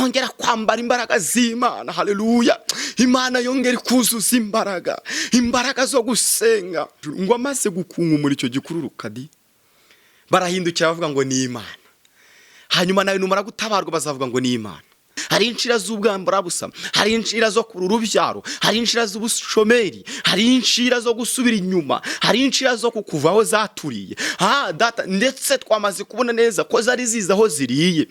kongera kwambara imbaraga z'Imana. Haleluya. Imana yongera kuzuza imbaraga zo gusenga. Ngo amaze gukunga muri icyo gikururuka barahindukira bavuga ngo ni Imana. Hanyuma nawe numara gutabarwa bazavuga ngo ni Imana. Hari inshira z'ubwambara busa, hari inshira zo kurura urubyaro, hari inshira z'ubushomeri, hari inshira zo gusubira inyuma, hari inshira zo kukuvaho zaturiye. Data, ndetse twamaze kubona neza ko zari zizaho ziriye.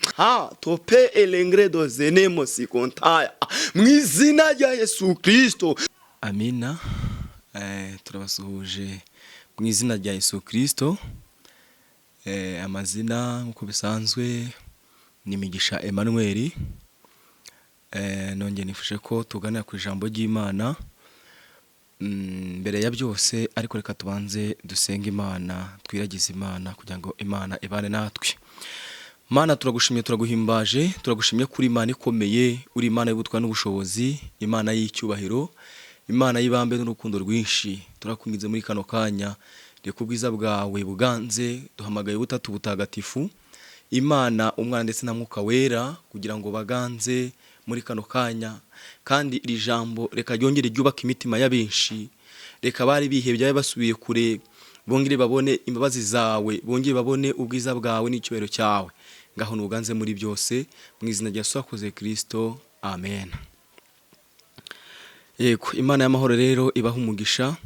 Tope elengredo zenemo sikontaya. Mu izina rya Yesu Kristo. Amina. Turabasuhuje mu izina rya Yesu Kristo. Amazina nk'uko bisanzwe ni Migisha Emmanuel. Nongeye nifuje ko tuganira ku ijambo ry'Imana. Mbere ya byose ariko reka tubanze dusenga Imana, twiragize Imana kugira ngo Imana ibane natwe. Mana, turagushimye, turaguhimbaje, turagushimye kuri Imana ikomeye, uri Imana y'ubutware n'ubushobozi, Imana y'icyubahiro, Imana y'ibambe n'urukundo rwinshi. Turakungize muri kano kanya, reka ubwiza bwawe buganze, duhamagaye butatu butagatifu, Imana, Umwana ndetse na Mwuka Wera, kugira ngo baganze muri kano kanya. Kandi iri jambo reka ryongere ryubaka imitima y'abenshi, reka bari bihebye basubiye kure bongere babone imbabazi zawe, bongere babone ubwiza bwawe n'icyubahiro cyawe. Ngaho nuganze muri byose, mu izina rya Yesu wakoze Kristo, amen. Yego, Imana y'amahoro rero ibaha umugisha.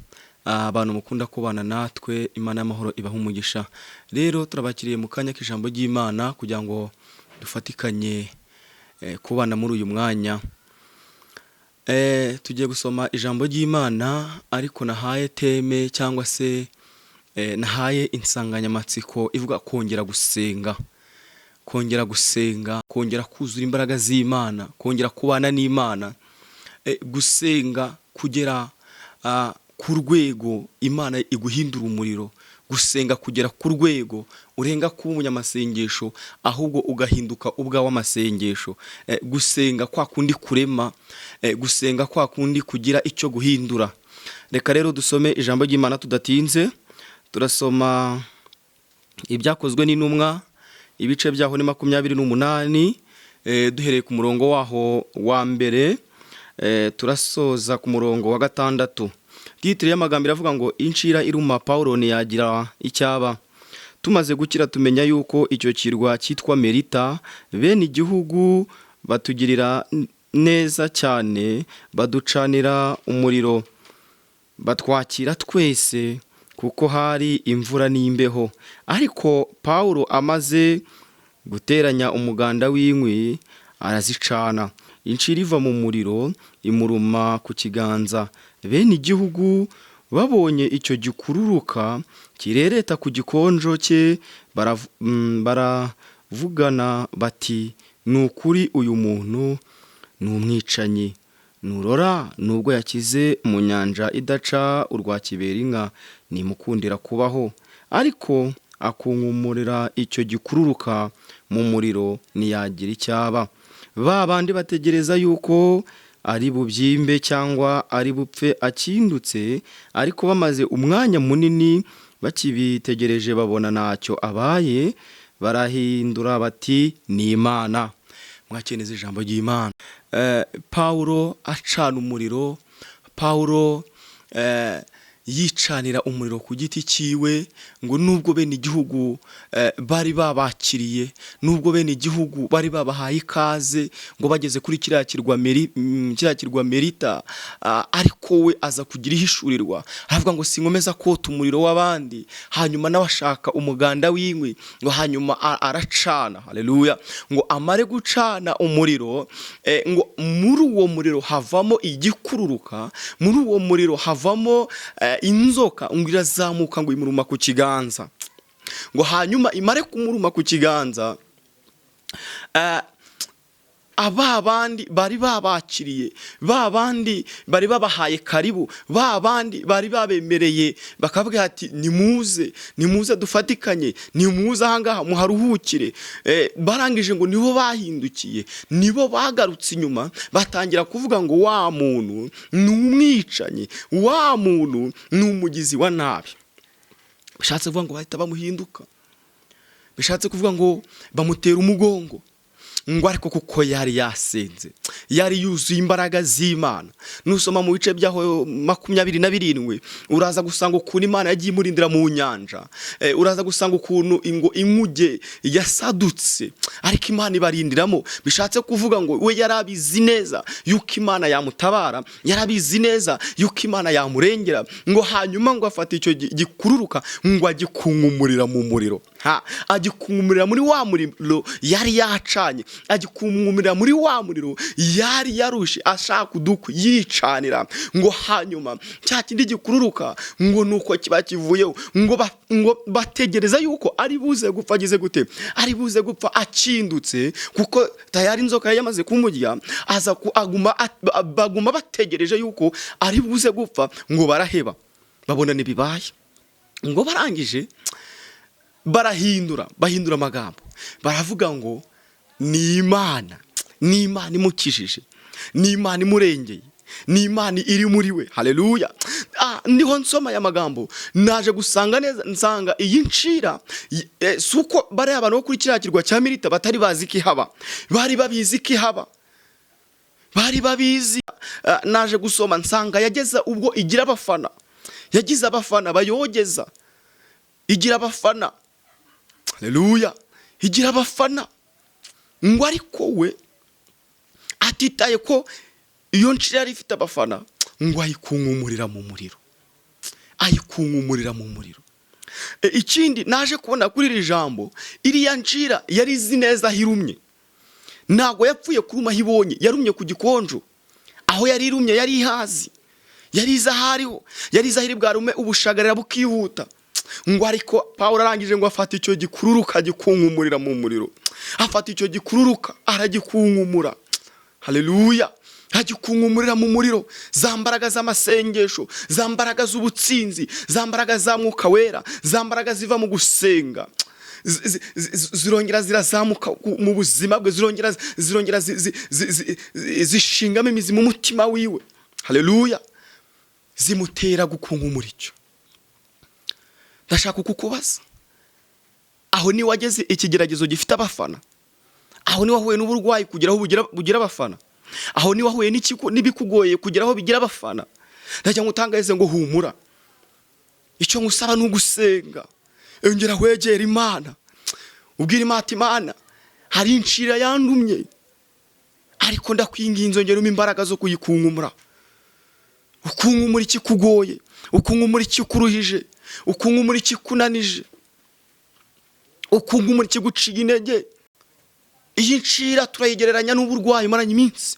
Abantu mukunda kubana natwe, Imana y'amahoro ibaha umugisha. Rero turabakiriye mu kanya k'ijambo ry'Imana kugira ngo dufatikanye kubana muri uyu mwanya. Tugiye gusoma ijambo ry'Imana, ariko nahaye teme cyangwa se nahaye insanganyamatsiko ivuga kongera gusenga. Kongera gusenga, kongera kuzura imbaraga z'Imana, kongera kubana n'Imana. Gusenga kugera ku rwego Imana iguhindura umuriro. Gusenga kugera ku rwego urenga kuba umunyamasengesho, ahubwo ugahinduka ubwawe amasengesho. Gusenga kwa kundi kurema, gusenga kwa kundi kugira icyo guhindura. Reka rero dusome ijambo ry'Imana tudatinze. Turasoma ibyakozwe n'intumwa, ibice byaho ni 28, duhereye ku murongo waho wa mbere, turasoza ku murongo wa 6. Titire y'amagambo iravuga ngo inshira iruma Paulo ntiyagira icyaba. Tumaze gukira tumenya yuko icyo kirwa cyitwa Merita, bene igihugu batugirira neza cyane, baducanira umuriro, batwakira twese kuko hari imvura n'imbeho. Ariko Paulo amaze guteranya umuganda w'inkwi arazicana. Inshira iva mu muriro imuruma ku kiganza. Bene igihugu babonye icyo gikururuka kirereta ku gikonjo cye, baravugana bati, ni ukuri uyu muntu ni umwicanyi. Nurora nubwo yakize mu nyanja idaca urwa kibera inka, nimukundira kubaho. Ariko akunkumurira icyo gikururuka mu muriro ntiyagira icyaba. Ba bandi bategereza yuko ari bubyimbe cyangwa ari bupfe akindutse, ariko bamaze umwanya munini bakibitegereje babona ntacyo abaye, barahindura bati ni Imana. Mwakeneze ijambo ry'Imana. Paulo acana umuriro, Paulo yicanira umuriro ku giti cyiwe, ngo nubwo bene igihugu bari babakiriye, nubwo bene igihugu bari babahaye ikaze ngo bageze kuri kiriya kirwa Merita, ariko we aza kugira ihishurirwa. Aravuga ngo sinkomeza kota umuriro w'abandi. Hanyuma nawe ashaka umuganda w'inkwi, ngo hanyuma aracana. Haleluya. Ngo amare gucana umuriro, ngo muri uwo muriro havamo igikururuka, muri uwo muriro havamo inzoka, ngo irazamuka ngo imuruma ku kiganza. Ngo hanyuma imare kumuruma ku kiganza, abandi bari babakiriye, babandi bari babahaye karibu, babandi bari babemereye, bakavuga ati nimuze dufatikanye, nimuze ahangaha muharuhukire. Barangije ngo nibo bahindukiye, nibo bagarutse inyuma, batangira kuvuga ngo wa muntu ni umwicanyi, wa muntu ni umugizi wa nabi. Bishatse kuvuga ngo bahita bamuhinduka, bishatse kuvuga ngo bamutera umugongo, ngo ariko kuko yari yasenze, yari yuzuye imbaraga z'Imana. Nusoma mu bice byaho 27 uraza gusanga ukuntu Imana yagiye imurindira mu nyanja, uraza gusanga ukuntu inguge yasadutse ariko Imana ibarindiramo. Bishatse kuvuga ngo we yarabizi neza yuko Imana yamutabara, yarabizi neza yuko Imana yamurengera, ngo hanyuma ngo afata icyo gikururuka ngo agikunkumurira mu muriro. Agikunkumurira muri wa muriro yari yacanye, agikunkumurira muri wa muriro yari yarushe ashaka kuduku yicanira, ngo hanyuma cya kindi gikururuka ngo nuko kiba kivuyeho, ngo bategereza yuko ari buze gupfa. Agize gute? Ari buze gupfa akindutse, kuko tayari inzoka yamaze kumurya. Baguma bategereje yuko ari buze gupfa, ngo baraheba babona nibibaye, ngo barangije bahindura amagambo, baravuga ngo ni Imana imukijije, ni Imana imurengeye, ni Imana iri muri we. Haleluya. Niho nsoma aya magambo naje gusanga neza, nsanga iyi ncira suko bari abantu bo kuri kiriya kirwa cya Milita batari bazi ki haba, bari babizi ki haba, bari babizi. Naje gusoma nsanga yageza ubwo igira abafana, yagize abafana bayogeza, igira abafana. Haleluya. Igira abafana, ngo ariko we atitaye ko iyo ncira yari ifite abafana, ngo ayikunkumurira mu muriro, ayikunkumurira mu muriro. Ikindi naje kubona kuri iri jambo, iriya ncira yari izi neza hirumye, ntago yapfuye kuruma hibonye, yarumye ku gikonjo. Aho yari irumye yari ihazi, yari izahariho, yari izahiri bwarume ubushagarira bukihuta. Ngo ariko Pawulo arangije ngo afata icyo gikururuka gikunkumurira mu muriro, afata icyo gikururuka aragikunkumura. Haleluya. Agikunkumurira mu muriro, za mbaraga z'amasengesho, za mbaraga z'ubutsinzi, za mbaraga za Mwuka Wera, za mbaraga ziva mu gusenga, zirongera zirazamuka mu buzima bwe, zirongera zishingamo imizi mu mutima wiwe. Haleluya. Zimutera gukunkumura icyo. Ndashaka kukubaza, aho ni wageze ikigeragezo gifite abafana? Aho ni wahuye n'uburwayi kugira aho bugira abafana? Aho ni wahuye n'ibikugoye kugira aho bigira abafana? Ndajya ngutangarize ngo humura. Icyo ngusaba ni ugusenga, ongera wegera Imana, ubwira Imana, hari incira yandumye, ariko ndakwinginze ongera imbaraga zo kuyikunkumura. Ukunkumura ikikugoye, ukunkumura ikikuruhije, ukunkumura ikikunanije, ukunkumura ikiguciye intege. Iyi ncira turayigereranya n'uburwayi umaranye iminsi,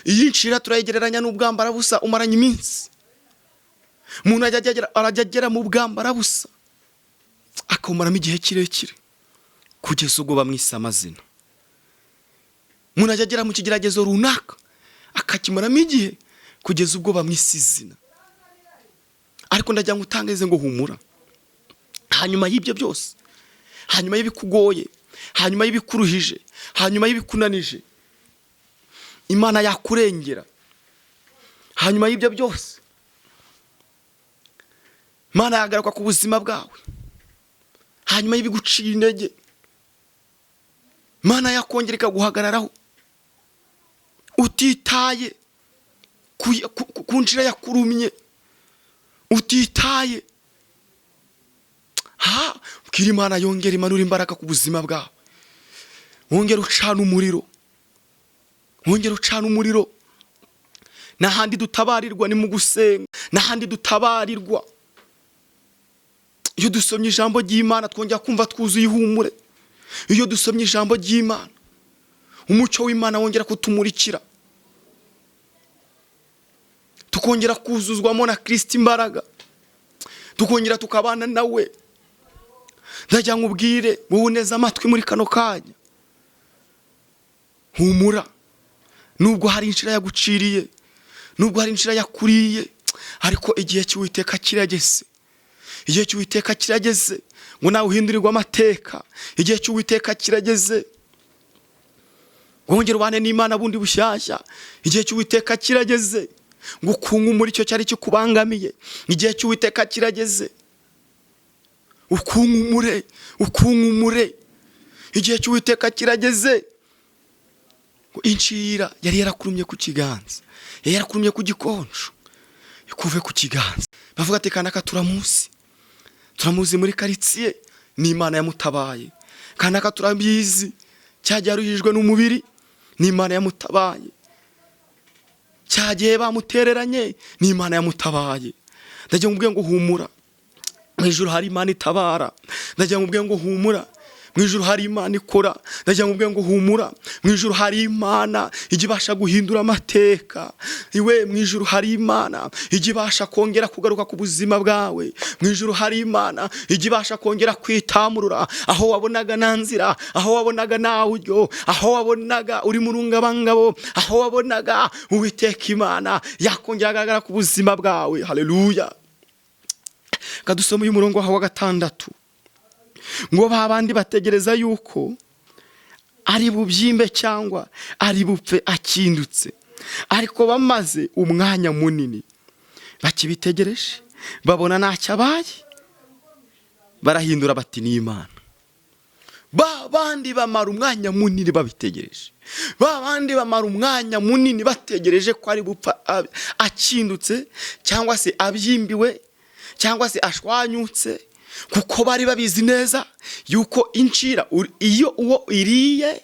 iyi ncira turayigereranya n'ubwambara busa umaranye iminsi. Umuntu arajya mu bwambara busa akamaramo igihe kirekire kugeza ubwo bamwise amazina. Umuntu ajya mu kigeragezo runaka akakimaramo igihe kugeza ubwo bamwise izina. Ariko ndajya ngutangarize ngo humura, hanyuma y'ibyo byose, hanyuma y'ibikugoye, hanyuma y'ibikuruhije, hanyuma y'ibikunanije, Imana yakurengera. Hanyuma y'ibyo byose, Imana yagaruka ku buzima bwawe. Hanyuma y'ibiguciye intege, Imana yakongera ikaguhagararaho, utitaye ku ncira yakurumye, utitaye. Bwira Imana yongera imanura imbaraga ku buzima bwawe, wongera ucana umuriro, wongera ucana umuriro. N'ahandi dutabarirwa ni mu gusenga, n'ahandi dutabarirwa iyo dusomye ijambo ry'Imana twongera kumva twuzuye ihumure. Iyo dusomye ijambo ry'Imana, umucyo w'Imana wongera kutumurikira, tukongera kuzuzwamo na Kristo imbaraga, tukongera tukabana nawe. Ndajya nkubwire wowe neza amatwi muri kano kanya, humura. Nubwo hari inshira yaguciriye, nubwo hari inshira yakuriye, ariko igihe cy'Uwiteka kirageze. Igihe cy'Uwiteka kirageze ngo nawe uhindurirwe amateka. Igihe cy'Uwiteka kirageze wongera ubane n'Imana bundi bushyashya. Igihe cy'Uwiteka kirageze ngo ukunkumure icyo cyari kikubangamiye. Igihe cy'Uwiteka kirageze ukunkumure. Igihe cy'Uwiteka kirageze ngo incira yari yarakurumye ku kiganza, yari yarakurumye ku gikonjo, ikuve ku kiganza. Bavuga ati kanaka turamuzi muri karitsiye, ni Imana yamutabaye. Kanaka turabizi, cyagiye aruhijwe n'umubiri, ni Imana yamutabaye. Cyagiye bamutereranye, ni Imana yamutabaye. Ndagira ngo ubwe ngo humura, mu ijuru hari Imana itabara. Ndagira ngo ubwe ngo humura, mu ijuru hari Imana ikora. Ndagira ngo ubwe ngo humura, mu ijuru hari Imana igibasha guhindura amateka. Iwe mu ijuru hari Imana igibasha kongera kugaruka ku buzima bwawe. Mu ijuru hari Imana igibasha kongera kwitamurura aho wabonaga nta nzira, aho wabonaga nta buryo, aho wabonaga uri mu rungabangabo, aho wabonaga Uwiteka Imana yakongera agaragara ku buzima bwawe. Haleluya. Kadusoma uyu murongo wa 6. Ngo babandi bategereza yuko ari bubyimbe cyangwa ari bupfe akindutse, ariko bamaze umwanya munini bakibitegereje, babona ntacyo abaye, barahindura bati ni Imana. Babandi bamara umwanya munini babitegereje, babandi bamara umwanya munini bategereje ko ari bupfa akindutse, cyangwa se abyimbiwe, cyangwa se ashwanyutse, kuko bari babizi neza yuko incira iyo uwo iriye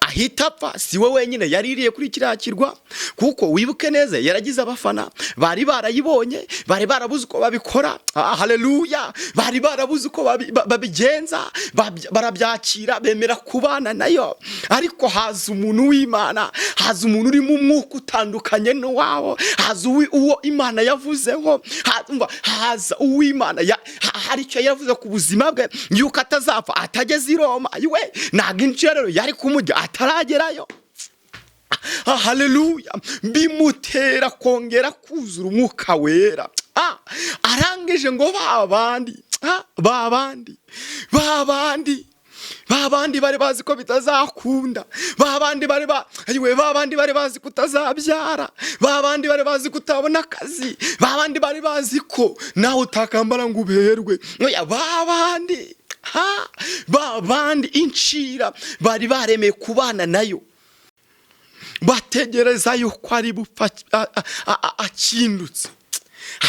ahita apfa. Si we wenyine yaririye kuri kiriya kirwa, kuko wibuke neza yaragize abafana bari barayibonye, bari barabuze uko babikora. Haleluya. Bari barabuze uko babigenza, barabyakira, bemera kubana nayo. Ariko haza umuntu w'Imana, haza umuntu uri mu mwuka utandukanye n'uwabo, haza uwo Imana yavuzeho, haza uw'Imana hari icyo yavuze ku buzima bwe yuko atazapfa atageze i Roma. Iwe ntabwo incira rero yari kumujya ataragerayo. Haleluya. Bimutera kongera kuzura umwuka wera. Arangije ngo babandi bari bazi ko bitazakunda, babandi bari bazi kutazabyara, babandi bari bazi kutabona akazi, babandi bari bazi ko nawe utakambara ngo uberwe. Babandi incira bari baremeye kubana nayo, bategereza yuko ari bupfa akindutse.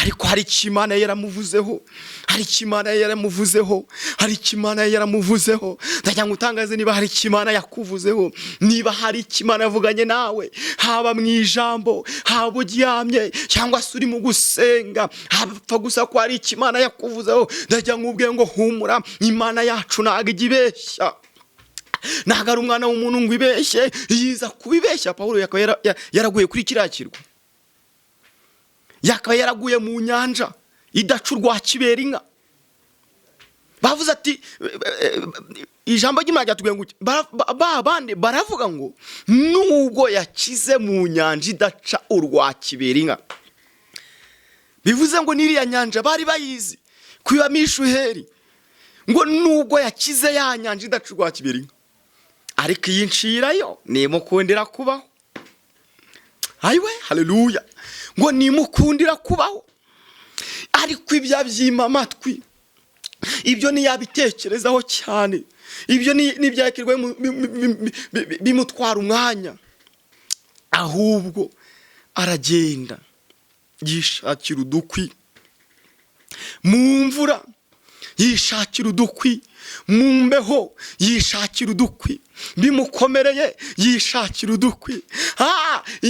Ariko hari Imana yaramuvuzeho, hari Imana yaramuvuzeho, hari Imana yaramuvuzeho. Ndagira ngo utangaze niba hari Imana yakuvuzeho, niba hari Imana yavuganye nawe, haba mu ijambo, haba uryamye, cyangwa se uri mu gusenga, hapfa gusa ko hari Imana yakuvuzeho. Ndagira ngo ubwe ngo humura, Imana yacu ntabwo igibeshya, ntabwo ari umwana w'umuntu ngo ibeshye, yiza kubibeshya. Pawulo yakaba yaraguye kuri kiriya kirwa, yakaba yaraguye mu nyanja idaca urwa kibera inka. Bavuze ati ijambo ry'Imana ryatubwiye ngo babandi baravuga ngo nubwo yakize mu nyanja idaca urwa kibera inka, bivuze ngo n'iriya nyanja bari bayizi kwibamo ishuheri, ngo nubwo yakize ya nyanja idaca urwa kibera inka, ariko iyi ncira yo nimukundira kubaho. Ayiwe, haleluya. Ngo nimukundira kubaho, ariko ibyo abyima amatwi, ibyo ntiyabitekerezaho cyane, ibyo ntibyakirwe bimutwara umwanya, ahubwo aragenda yishakira udukwi mu mvura, yishakira udukwi mu mbeho, yishakira udukwi bimukomereye, yishakira udukwi.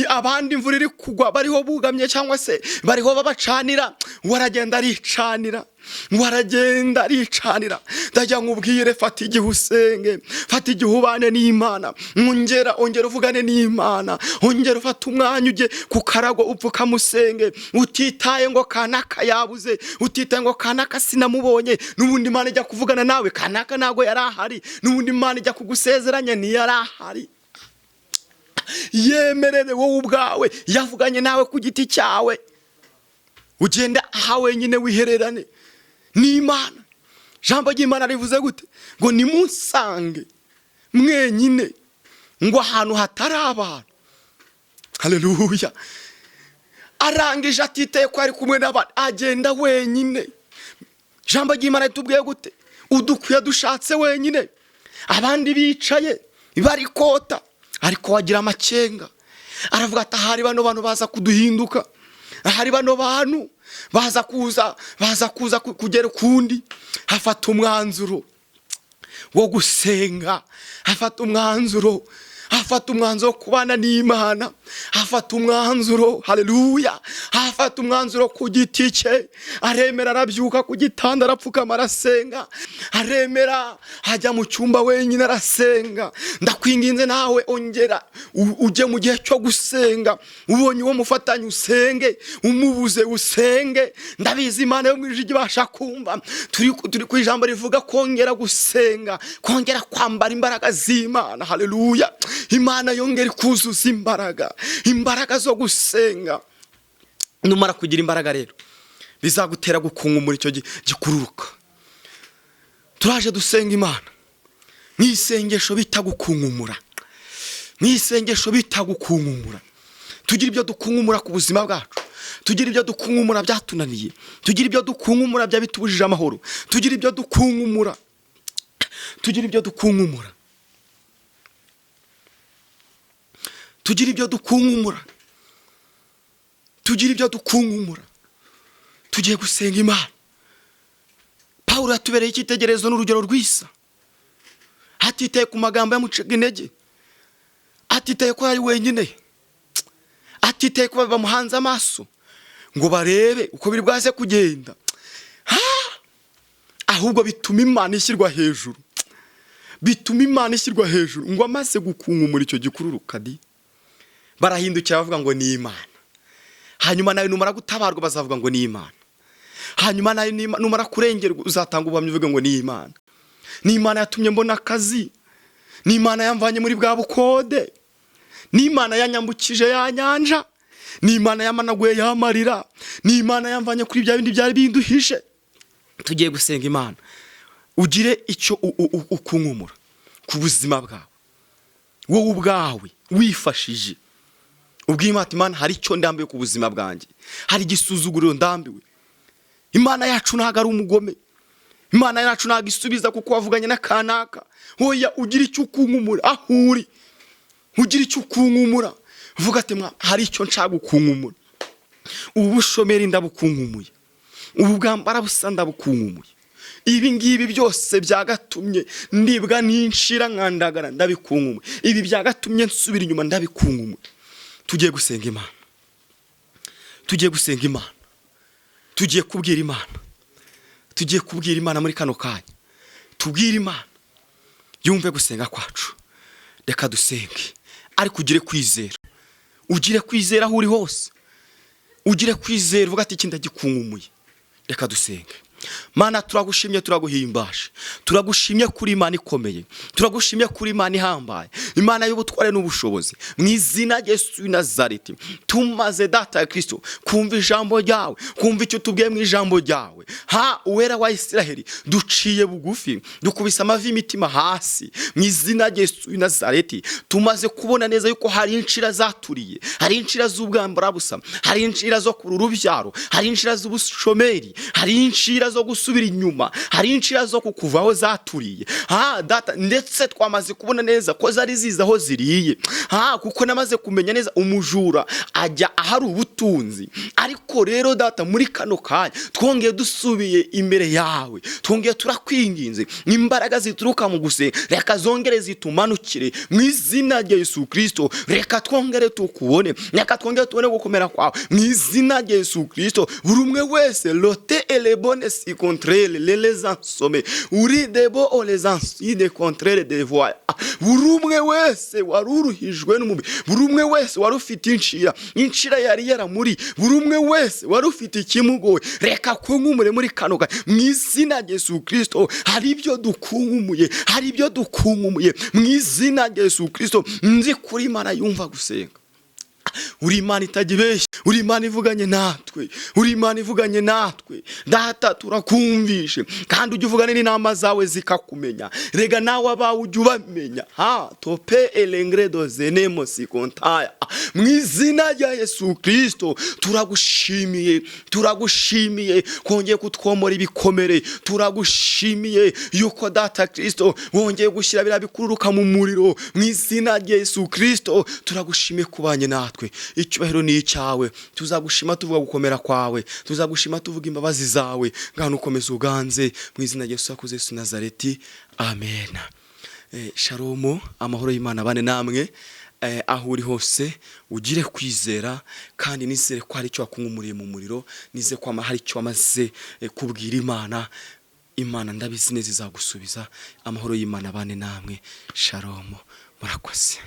Abandi imvura iri kugwa bariho bugamye cyangwa se bariho babacanira, waragenda aricanira, waragenda aricanira. Ndagira ngo ubwire, fata igihe usenge, fata igihe ubane n'Imana, ongera uvugane n'Imana, ongera ufata umwanya ujye ku karago upfukamusenge, utitaye ngo kanaka yabuze, utitaye ngo kanaka sinamubonye. N'ubundi Imana ijya kuvugana nawe, kanaka ntago yari ahari. N'ubundi Imana ijya kugusezeranya ntiyari ahari. Yemerere wowe ubwawe, yavuganye nawe ku giti cyawe, ugenda aha wenyine wihererane n'Imana. Jambo ry'Imana rivuze gute? Ngo nimunsange mwenyine, ngo ahantu hatari abantu. Haleluya. Arangije atitaye ko ari kumwe n'abandi, agenda wenyine. Jambo ry'Imana ritubwiye gute? Udukwiye dushatse wenyine, abandi bicaye bari kota, ariko wagira amakenga, aravuga ati ahari bano bantu baza kuduhinduka, ahari bano bantu baza kuza kugera ukundi. Hafata umwanzuro wo gusenga, hafata umwanzuro wo kubana n'Imana, hafata umwanzuro, haleluya, hafata umwanzuro ku giti cye, aremera arabyuka ku gitanda arapfukama arasenga, aremera hajya mu cyumba wenyine arasenga. Ndakwinginze nawe ongera ujye mu gihe cyo gusenga, ubonye uwo mufatanye usenge, umubuze usenge. Ndabizi Imana yo mu ijuru ibasha kumva. Turi ku ijambo rivuga kongera gusenga, kongera kwambara imbaraga z'Imana, haleluya. Imana yongera kuzuza imbaraga zo gusenga. Numara kugira imbaraga rero bizagutera gukunkumura icyo gikururuka. Turaje dusenga Imana mwisengesho bitagukunkumura, mwisengesho bitagukunkumura. Tugira ibyo dukunkumura ku buzima bwacu, tugira ibyo dukunkumura byatunaniye, tugira ibyo dukunkumura byabitubujije amahoro, tugira ibyo dukunkumura, tugira ibyo dukunkumura, tugira ibyo dukunkumura, tugira ibyo dukunkumura. Tugiye gusenga Imana. Pawulo yatubereye icyitegererezo n'urugero rwisa, atitaye ku magambo yamucaga intege, atitaye ko ari wenyine, atitaye ko bamuhanze amaso ngo barebe uko biri bwaze kugenda, ahubwo bituma Imana ishyirwa hejuru, bituma Imana ishyirwa hejuru. Ngo amaze gukunkumura icyo gikururuka barahindukira bavuga ngo ni Imana. Hanyuma nawe numara gutabarwa bazavuga ngo ni Imana. Hanyuma nawe numara kurengerwa uzatanga ubuhamya uvuga ngo ni Imana. Ni Imana yatumye mbona akazi, ni Imana yamvanye muri bwa bukode, ni Imana yanyambukije ya nyanja, ni Imana yamanaguye ya marira, ni Imana yamvanye kuri bya bindi byari binduhije. Tugiye gusenga Imana. Ugire icyo ukunkumura ku buzima bwawe, wowe ubwawe wifashije. Ubw'Imana, Imana hari icyo ndambiwe ku buzima bwanjye, hari igisuzuguriro ndambiwe. Imana yacu ntago ari umugome, Imana yacu ntago isubiza kuko wavuganye na kanaka. Hoya ugira icyo ukunkumura aho uri, ugira icyo ukunkumura, vuga ati hari icyo nshaka gukunkumura. Ubu bushomeri ndabukunkumuye, ubu bwambara busa ndabukunkumuye, ibi ngibi byose byagatumye ndibwa n'inshira nkandagara ndabikunkumwe, ibi byagatumye nsubira inyuma ndabikunkumwe. Tugiye gusenga Imana, tugiye gusenga Imana, tugiye kubwira Imana, tugiye kubwira Imana muri kano kanya. Tubwire Imana yumve gusenga kwacu. Reka dusenge, ariko ugire kwizera, ugire kwizera aho uri hose, ugire kwizera uvuga ati iki ndagikunkumuje. Reka dusenge. Mana turagushimye, turaguhimbaje, turagushimye kuri Imana ikomeye, turagushimye kuri Imana ihambaye, Imana y'ubutware n'ubushobozi. Mu izina rya Yesu w'i Nazareti tumaze data ya Kristo kumva ijambo ryawe, kumva icyo tubwiye mu ijambo ryawe. Uwera wa Isiraheli duciye bugufi, dukubise amavi imitima hasi. Mu izina rya Yesu w'i Nazareti tumaze kubona neza yuko hari inshira zaturiye, hari inshira z'ubwambara busa, hari inshira zo kurura urubyaro, hari inshira z'ubushomeri, hari inshira zo gusubira inyuma, hari inshira zo kukuvaho zaturiye. Data, ndetse twamaze kubona neza ko zari zizaho ziriye. Kuko namaze kumenya neza umujura ajya ahari ubutunzi. Ariko rero data, muri kano kanya twongeye dusubiye imbere yawe, twongeye turakwinginze imbaraga zituruka mu gusenga reka zongere zitumanukire mu izina rya Yesu Kristo. Reka twongere tukubone, reka twongere tubone gukomera kwawe mu izina rya Yesu Kristo. Buri umwe wese lote ele bonne si contre les ensommes uri debo o les ansi de contre de voix. Buri umwe wese waruruhijwe n'umubiri, buri umwe wese warufite inshira yari yaramuri, buri umwe wese warufite ikimugoye, reka kunkumure muri kano kanya mu izina rya Yesu Kristo. Hari ibyo dukunkumuye, hari ibyo dukunkumuye mu izina rya Yesu Kristo. Nzi kuri Imana yumva gusenga, uri Imana itajya uri Imana ivuganye natwe, uri Imana ivuganye natwe. Data turakumvishe, kandi ujya uvugana n'inama zawe zikakumenya. Rega nawe abawe ujya ubamenya. Tope elengredo zenemo sikontaya. Mu izina rya Yesu Kristo turagushimiye, turagushimiye kongeye kutwomora ibikomere. Turagushimiye yuko Data Kristo wongeye gushyira biriya bikururuka mu muriro. Mu izina rya Yesu Kristo turagushimiye kubanye natwe. Icyubahiro ni icyawe. Tuzagushima tuvuga gukomera kwawe, tuzagushima tuvuga imbabazi zawe. Ngano ukomeza uganze mu izina rya Yesu akuze Yesu Nazareti. Amen. Shalom, amahoro y'Imana bane namwe. Aho uri hose ugire kwizera, kandi nizere ko hari icyo wakunkumuriye mu muriro. Nizere ko hari icyo wamaze kubwira Imana. Imana ndabizi neza izagusubiza. Amahoro y'Imana bane namwe. Shalom, murakoze.